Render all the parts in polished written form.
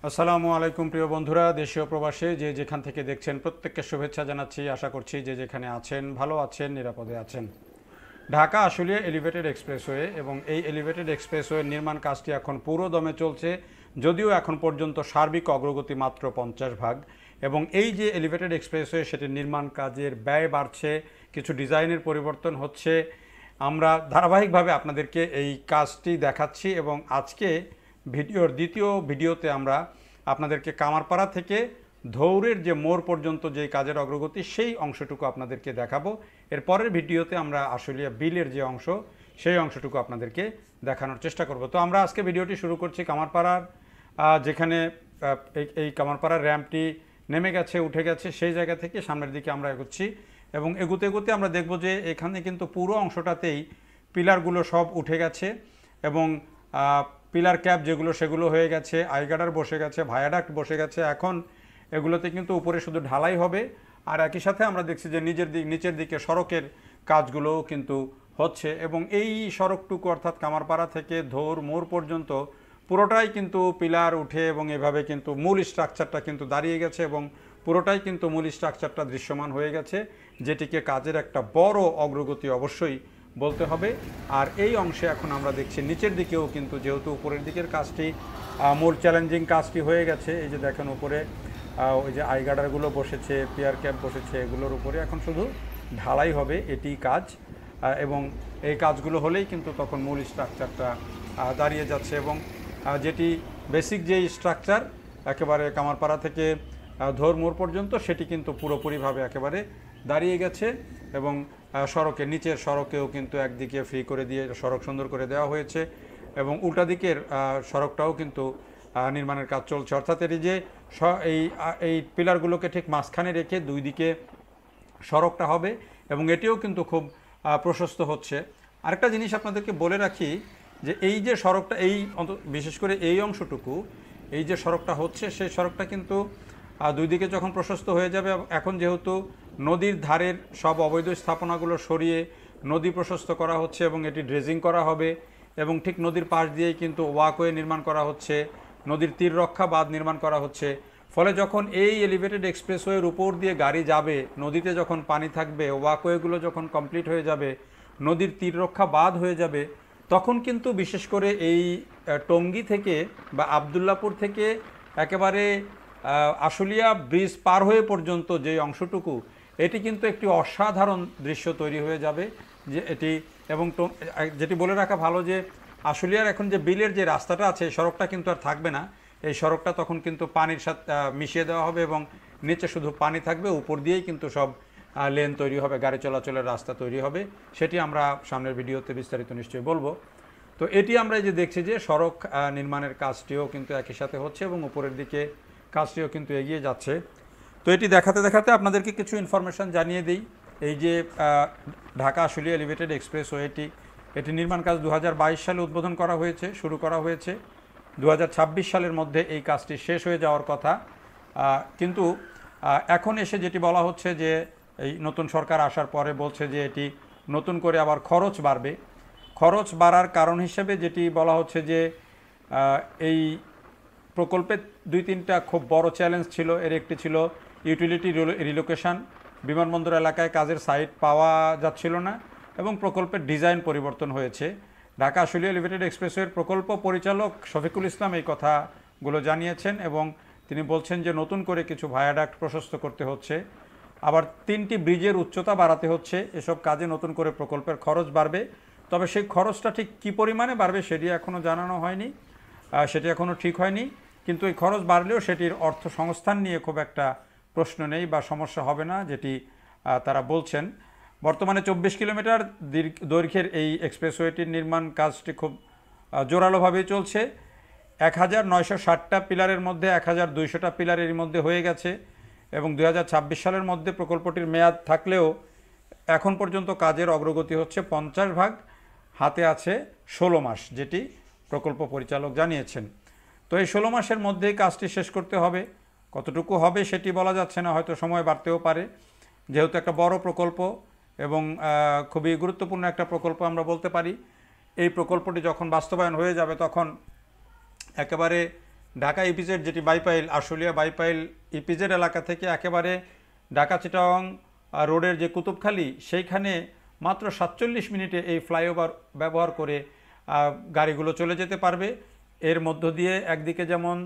আসসালামু আলাইকুম প্রিয় বন্ধুরা, দেশীয় প্রবাসে যে যেখান থেকে দেখছেন প্রত্যেককে শুভেচ্ছা জানাচ্ছি। আশা করছি যে যেখানে আছেন ভালো আছেন, নিরাপদে আছেন। ঢাকা আশুলিয়া এলিভেটেড এক্সপ্রেসওয়ে এবং এই এলিভেটেড এক্সপ্রেসওয়ের নির্মাণ কাজটি এখন পুরো দমে চলছে, যদিও এখন পর্যন্ত সার্বিক অগ্রগতি মাত্র 50 ভাগ। এবং এই যে এলিভেটেড এক্সপ্রেসওয়ে সেটির নির্মাণ কাজের ব্যয় বাড়ছে, কিছু ডিজাইনের পরিবর্তন হচ্ছে। আমরা ধারাবাহিকভাবে আপনাদেরকে এই কাজটি দেখাচ্ছি এবং আজকে ভিডিওর দ্বিতীয় ভিডিওতে আমরা আপনাদেরকে কামারপাড়া থেকে ধৌরের যে মোড় পর্যন্ত যে কাজের অগ্রগতি সেই অংশটুকু আপনাদেরকে দেখাবো। এর পরের ভিডিওতে আমরা আশুলিয়া বিলের যে অংশ সেই অংশটুকু আপনাদেরকে দেখানোর চেষ্টা করব। তো আমরা আজকে ভিডিওটি শুরু করছি কামারপাড়ার, যেখানে এই কামারপাড়ার র্যাম্পটি নেমে গেছে, উঠে গেছে, সেই জায়গা থেকে সামনের দিকে আমরা এগোচ্ছি এবং এগুতে এগুতে আমরা দেখব যে এখানে কিন্তু পুরো অংশটাতেই পিলারগুলো সব উঠে গেছে এবং পিলার ক্যাপ যেগুলো সেগুলো হয়ে গেছে, আইগার্ডার বসে গেছে, ভায়াডাক্ট বসে গেছে। এখন এগুলোতে কিন্তু উপরে শুধু ঢালাই হবে। আর একই সাথে আমরা দেখছি যে নিচের দিকে সড়কের কাজগুলোও কিন্তু হচ্ছে এবং এই সড়কটুকু অর্থাৎ কামারপাড়া থেকে ধৌর মোড় পর্যন্ত পুরোটাই কিন্তু পিলার উঠে এবং এভাবে কিন্তু মূল স্ট্রাকচারটা কিন্তু দাঁড়িয়ে গেছে এবং পুরোটাই কিন্তু মূল স্ট্রাকচারটা দৃশ্যমান হয়ে গেছে, যেটিকে কাজের একটা বড় অগ্রগতি অবশ্যই বলতে হবে। আর এই অংশে এখন আমরা দেখছি নিচের দিকেও কিন্তু, যেহেতু উপরের দিকের কাজটি মূল চ্যালেঞ্জিং কাজটি হয়ে গেছে, এই যে দেখেন উপরে ওই যে আইগার্ডারগুলো বসেছে, পিয়ার ক্যাপ বসেছে, এগুলোর উপরে এখন শুধু ঢালাই হবে, এটি কাজ। এবং এই কাজগুলো হলেই কিন্তু তখন মূল স্ট্রাকচারটা দাঁড়িয়ে যাচ্ছে এবং যেটি বেসিক যেই স্ট্রাকচার একেবারে কামারপাড়া থেকে ধৌর মোড় পর্যন্ত সেটি কিন্তু পুরোপুরিভাবে একেবারে দাঁড়িয়ে গেছে এবং সড়কের নিচের সড়কেও কিন্তু একদিকে ফ্রি করে দিয়ে সড়ক সুন্দর করে দেওয়া হয়েছে এবং উল্টা দিকের সড়কটাও কিন্তু নির্মাণের কাজ চলছে। অর্থাৎ এটি যে এই পিলারগুলোকে ঠিক মাঝখানে রেখে দুই দিকে সড়কটা হবে এবং এটিও কিন্তু খুব প্রশস্ত হচ্ছে। আরেকটা জিনিস আপনাদেরকে বলে রাখি যে এই যে সড়কটা, বিশেষ করে এই অংশটুকু, এই যে সড়কটা হচ্ছে সেই সড়কটা কিন্তু দুই দিকে যখন প্রশস্ত হয়ে যাবে, এখন যেহেতু নদীর ধারের সব অবৈধ স্থাপনাগুলো সরিয়ে নদী প্রশস্ত করা হচ্ছে এবং এটি ড্রেজিং করা হবে এবং ঠিক নদীর পাশ দিয়েই কিন্তু ওয়াকওয়ে নির্মাণ করা হচ্ছে, নদীর তীর রক্ষা বাঁধ নির্মাণ করা হচ্ছে। ফলে যখন এই এলিভেটেড এক্সপ্রেসওয়ের উপর দিয়ে গাড়ি যাবে, নদীতে যখন পানি থাকবে, ওয়াকওয়েগুলো যখন কমপ্লিট হয়ে যাবে, নদীর তীর রক্ষা বাঁধ হয়ে যাবে, তখন কিন্তু বিশেষ করে এই টঙ্গী থেকে বা আবদুল্লাপুর থেকে একেবারে আশুলিয়া ব্রিজ পার হয়ে পর্যন্ত যে অংশটুকু, এটি কিন্তু একটি অসাধারণ দৃশ্য তৈরি হয়ে যাবে। যে এটি এবং যেটি বলে রাখা ভালো যে আশুলিয়ার এখন যে বিলের যে রাস্তাটা আছে, সড়কটা কিন্তু আর থাকবে না। এই সড়কটা তখন কিন্তু পানির সাথে মিশিয়ে দেওয়া হবে এবং নিচে শুধু পানি থাকবে, উপর দিয়েই কিন্তু সব লেন তৈরি হবে, গাড়ি চলাচলের রাস্তা তৈরি হবে। সেটি আমরা সামনের ভিডিওতে বিস্তারিত নিশ্চয়ই বলবো। তো এটি আমরা এই যে দেখছি যে সড়ক নির্মাণের কাজটিও কিন্তু একই সাথে হচ্ছে এবং উপরের দিকে কাজটিও কিন্তু এগিয়ে যাচ্ছে। তো এটি দেখাতে দেখাতে আপনাদেরকে কিছু ইনফরমেশান জানিয়ে দিই। এই যে ঢাকা আশুলিয়া এলিভেটেড এক্সপ্রেসওয়েটি, এটি নির্মাণ কাজ 2022 সালে উদ্বোধন করা হয়েছে, শুরু করা হয়েছে। 2026 সালের মধ্যে এই কাজটি শেষ হয়ে যাওয়ার কথা, কিন্তু এখন এসে যেটি বলা হচ্ছে যে এই নতুন সরকার আসার পরে বলছে যে এটি নতুন করে আবার খরচ বাড়বে। খরচ বাড়ার কারণ হিসেবে যেটি বলা হচ্ছে যে এই প্রকল্পের দুই তিনটা খুব বড় চ্যালেঞ্জ ছিল। এর একটি ছিল ইউটিলিটি রিলোকেশন, বিমানবন্দর এলাকায় কাজের সাইট পাওয়া যাচ্ছিল না এবং প্রকল্পের ডিজাইন পরিবর্তন হয়েছে। ঢাকা আশুলিয়া এলিভেটেড এক্সপ্রেসওয়ের প্রকল্প পরিচালক শফিকুল ইসলাম এই কথাগুলো জানিয়েছেন এবং তিনি বলছেন যে নতুন করে কিছু ভায়াডাক্ট প্রশস্ত করতে হচ্ছে, আবার 3টি ব্রিজের উচ্চতা বাড়াতে হচ্ছে। এসব কাজে নতুন করে প্রকল্পের খরচ বাড়বে, তবে সেই খরচটা ঠিক কী পরিমাণে বাড়বে সেটি এখনও জানানো হয়নি, সেটি এখনও ঠিক হয়নি। কিন্তু এই খরচ বাড়লেও সেটির অর্থ সংস্থান নিয়ে খুব একটা প্রশ্ন নেই বা সমস্যা হবে না, যেটি তারা বলছেন। বর্তমানে 24 কিলোমিটার দৈর্ঘ্যের এই এক্সপ্রেসওয়েটির নির্মাণ কাজটি খুব জোরালোভাবেই চলছে। 1960টা পিলারের মধ্যে 1200টা পিলার এর মধ্যে হয়ে গেছে এবং 2026 সালের মধ্যে প্রকল্পটির মেয়াদ থাকলেও এখন পর্যন্ত কাজের অগ্রগতি হচ্ছে 50 ভাগ, হাতে আছে 16 মাস, যেটি প্রকল্প পরিচালক জানিয়েছেন। তো এই 16 মাসের মধ্যেই কাজটি শেষ করতে হবে। কতটুকু হবে সেটি বলা যাচ্ছে না, হয়তো সময় বাড়তেও পারে, যেহেতু একটা বড় প্রকল্প এবং খুবই গুরুত্বপূর্ণ একটা প্রকল্প আমরা বলতে পারি। এই প্রকল্পটি যখন বাস্তবায়ন হয়ে যাবে তখন একেবারে ঢাকা ইপিজেড যেটি বাইপাইল আশুলিয়া বাইপাইল ইপিজেড এলাকা থেকে একেবারে ঢাকা চিটাগং রোডের যে কুতুবখালী সেইখানে মাত্র 47 মিনিটে এই ফ্লাইওভার ব্যবহার করে গাড়িগুলো চলে যেতে পারবে। এর মধ্য দিয়ে একদিকে যেমন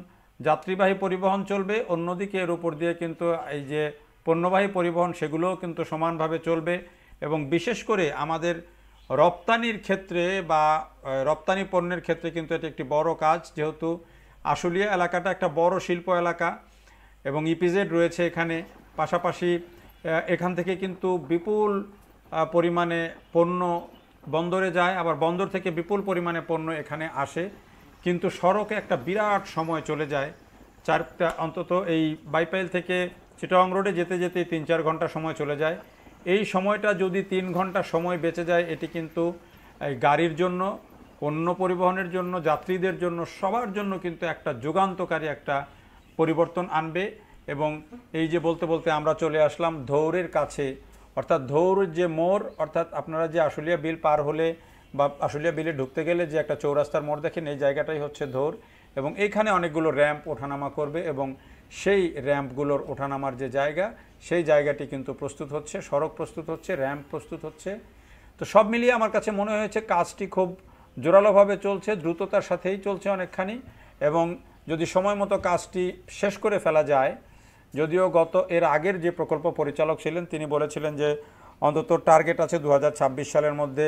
যাত্রীবাহী পরিবহন চলবে, অন্যদিকে এর উপর দিয়ে কিন্তু এই যে পণ্যবাহী পরিবহন সেগুলোও কিন্তু সমানভাবে চলবে। এবং বিশেষ করে আমাদের রপ্তানির ক্ষেত্রে বা রপ্তানি পণ্যের ক্ষেত্রে কিন্তু এটি একটি বড় কাজ, যেহেতু আশুলিয়া এলাকাটা একটা বড় শিল্প এলাকা এবং ইপিজেড রয়েছে এখানে। পাশাপাশি এখান থেকে কিন্তু বিপুল পরিমাণে পণ্য বন্দরে যায়, আবার বন্দর থেকে বিপুল পরিমাণে পণ্য এখানে আসে, কিন্তু সড়কে একটা বিরাট সময় চলে যায়। অন্তত এই বাইপাইল থেকে চিটাগং রোডে যেতে যেতে 3-4 ঘন্টা সময় চলে যায়। এই সময়টা যদি 3 ঘন্টা সময় বেঁচে যায়, এটি কিন্তু গাড়ির জন্য, পণ্য পরিবহনের জন্য, যাত্রীদের জন্য, সবার জন্য কিন্তু একটা যুগান্তকারী একটা পরিবর্তন আনবে। এবং এই যে বলতে বলতে আমরা চলে আসলাম ধৌরের কাছে, অর্থাৎ ধৌর যে মোড়, অর্থাৎ আপনারা যে আশুলিয়া বিল পার হলে বা আশুলিয়া বিলে ঢুকতে গেলে যে একটা চৌরাস্তার মোড় দেখেন, এই জায়গাটাই হচ্ছে ধৌর। এবং এইখানে অনেকগুলো র্যাম্প ওঠানামা করবে এবং সেই র্যাম্পগুলোর ওঠানামার যে জায়গা, সেই জায়গাটি কিন্তু প্রস্তুত হচ্ছে, সড়ক প্রস্তুত হচ্ছে, র্যাম্প প্রস্তুত হচ্ছে। তো সব মিলিয়ে আমার কাছে মনে হয়েছে কাজটি খুব জোরালোভাবে চলছে, দ্রুততার সাথেই চলছে অনেকখানি। এবং যদি সময় মতো কাজটি শেষ করে ফেলা যায়, যদিও এর আগের যে প্রকল্প পরিচালক ছিলেন তিনি বলেছিলেন যে অন্তত টার্গেট আছে 2026 সালের মধ্যে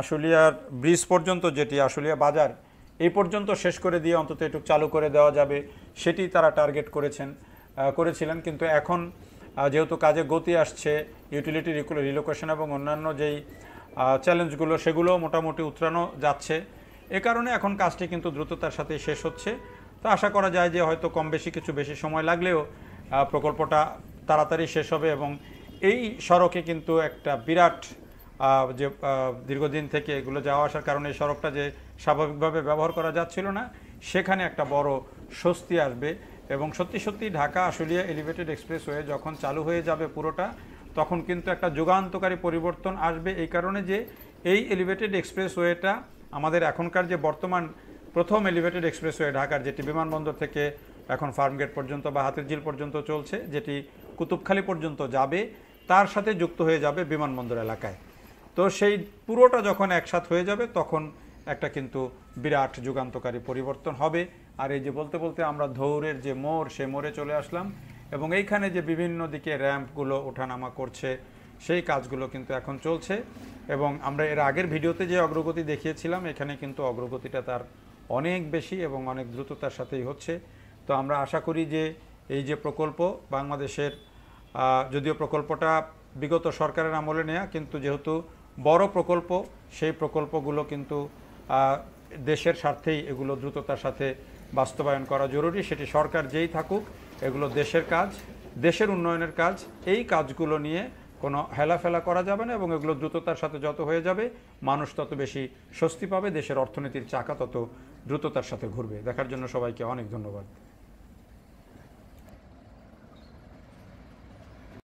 আশুলিয়ার ব্রিজ পর্যন্ত, যেটি আশুলিয়া বাজার, এই পর্যন্ত শেষ করে দিয়ে অন্তত এটুকু চালু করে দেওয়া যাবে, সেটি তারা টার্গেট করেছিলেন। কিন্তু এখন যেহেতু কাজে গতি আসছে, ইউটিলিটি রিলোকেশন এবং অন্যান্য যেই চ্যালেঞ্জগুলো সেগুলো মোটামুটি উতরানো যাচ্ছে, এ কারণে এখন কাজটি কিন্তু দ্রুততার সাথে শেষ হচ্ছে। তো আশা করা যায় যে হয়তো কম বেশি কিছু বেশি সময় লাগলেও প্রকল্পটা তাড়াতাড়ি শেষ হবে। এবং এই সড়কে কিন্তু একটা বিরাট যে দীর্ঘদিন থেকে এগুলো যাওয়া আসার কারণে এই সড়কটা যে স্বাভাবিকভাবে ব্যবহার করা যাচ্ছিল না, সেখানে একটা বড় স্বস্তি আসবে। এবং সত্যি সত্যি ঢাকা আশুলিয়া এলিভেটেড এক্সপ্রেসওয়ে যখন চালু হয়ে যাবে পুরোটা, তখন কিন্তু একটা যুগান্তকারী পরিবর্তন আসবে। এই কারণে যে এই এলিভেটেড এক্সপ্রেসওয়েটা আমাদের এখনকার যে বর্তমান প্রথম এলিভেটেড এক্সপ্রেসওয়ে ঢাকার, যেটি বিমানবন্দর থেকে এখন ফার্মগেট পর্যন্ত বা হাতিরঝিল পর্যন্ত চলছে, যেটি কুতুবখালী পর্যন্ত যাবে, তার সাথে যুক্ত হয়ে যাবে বিমানবন্দর এলাকায়। তো সেই পুরোটা যখন একসাথ হয়ে যাবে, তখন একটা কিন্তু বিরাট যুগান্তকারী পরিবর্তন হবে। আর এই যে বলতে বলতে আমরা ধৌরের যে মোড়, সে মোড়ে চলে আসলাম। এবং এইখানে যে বিভিন্ন দিকে র্যাম্পগুলো ওঠানামা করছে, সেই কাজগুলো কিন্তু এখন চলছে। এবং আমরা এর আগের ভিডিওতে যে অগ্রগতি দেখিয়েছিলাম, এখানে কিন্তু অগ্রগতিটা তার অনেক বেশি এবং অনেক দ্রুততার সাথেই হচ্ছে। তো আমরা আশা করি যে এই যে প্রকল্প বাংলাদেশের, যদিও প্রকল্পটা বিগত সরকারের আমলে নেওয়া, কিন্তু যেহেতু বড় প্রকল্প, সেই প্রকল্পগুলো কিন্তু দেশের স্বার্থেই এগুলো দ্রুততার সাথে বাস্তবায়ন করা জরুরি। সেটি সরকার যেই থাকুক, এগুলো দেশের কাজ, দেশের উন্নয়নের কাজ। এই কাজগুলো নিয়ে কোনো হেলাফেলা করা যাবে না এবং এগুলো দ্রুততার সাথে যত হয়ে যাবে, মানুষ তত বেশি স্বস্তি পাবে, দেশের অর্থনীতির চাকা তত দ্রুততার সাথে ঘুরবে। দেখার জন্য সবাইকে অনেক ধন্যবাদ।